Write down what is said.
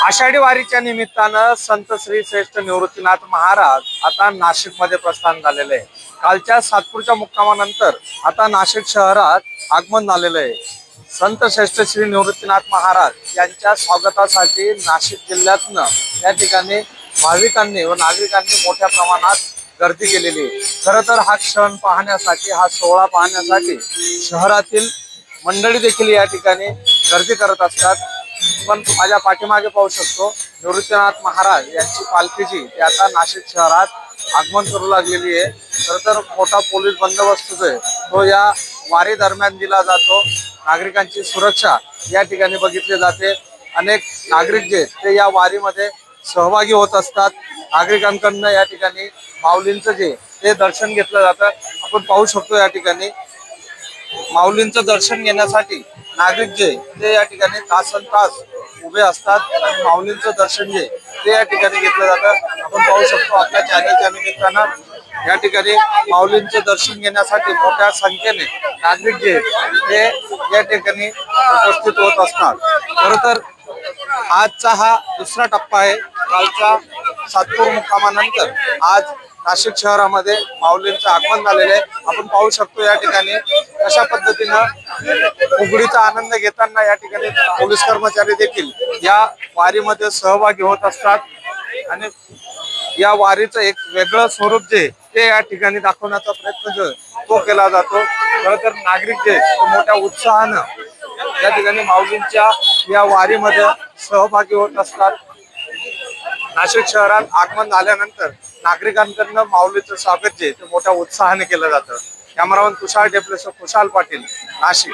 आषाढी वारीच्या निमित्तानं संत श्री श्रेष्ठ निवृत्तीनाथ महाराज आता नाशिकमध्ये प्रस्थान झालेले आहे। कालच्या सातपूरच्या मुक्कामानंतर आता नाशिक शहरात आगमन झालेलं आहे। संत श्रेष्ठ श्री निवृत्तीनाथ महाराज यांच्या स्वागतासाठी नाशिक जिल्ह्यातनं या ठिकाणी भाविकांनी व नागरिकांनी मोठ्या प्रमाणात गर्दी केलेली आहे। खरं तर हा क्षण पाहण्यासाठी, हा सोहळा पाहण्यासाठी शहरातील मंडळी देखील या ठिकाणी गर्दी करत असतात। पण माझ्या पाठीमागे पाहू शकतो निवृत्तीनाथ महाराज यांची पालखी जी ती आता नाशिक शहरात आगमन करू लागलेली आहे। खरं तर मोठा पोलीस बंदोबस्त जो आहे तो या वारी दरम्यान दिला जातो। नागरिकांची सुरक्षा या ठिकाणी बघितली जाते। अनेक नागरिक जे ते या वारीमध्ये सहभागी होत असतात। नागरिकांकडून या ठिकाणी माऊलींचं जे ते दर्शन घेतलं जातं। आपण पाहू शकतो या ठिकाणी माऊलींचं दर्शन घेण्यासाठी नागरिक जे ते या ठिकाणी तासनतास उभे असतात आणि माऊलींचं दर्शन जे ते या ठिकाणी घेतलं जातं। आपण पाहू शकतो आपल्या चॅनलच्या निमित्तानं या ठिकाणी माऊलींचं दर्शन घेण्यासाठी मोठ्या संख्येने नागरिक जे ते या ठिकाणी उपस्थित होत असतात। खरं तर आजचा हा दुसरा टप्पा आहे। कालच्या सातपूर मुक्कामानंतर आज नाशिक शहरामध्ये माऊलींचं आगमन झालेलं आहे। आपण पाहू शकतो या ठिकाणी अशा पद्धतीनं उघडीचा आनंद घेताना या ठिकाणी पोलीस कर्मचारी देखील या वारीमध्ये सहभागी होत असतात आणि या वारीचं एक वेगळं स्वरूप जे ते या ठिकाणी दाखवण्याचा प्रयत्न जो तो केला जातो। खरं तर नागरिक जे मोठ्या उत्साहानं या ठिकाणी माऊलींच्या या वारीमध्ये सहभागी होत असतात। नाशिक शहरात आगमन झाल्यानंतर नागरिकांकडून माऊलीचं स्वागत जे ते मोठ्या उत्साहाने केलं जातं। कॅमेरामन तुषार डेप्लेसह खुशाल पाटील, नाशिक।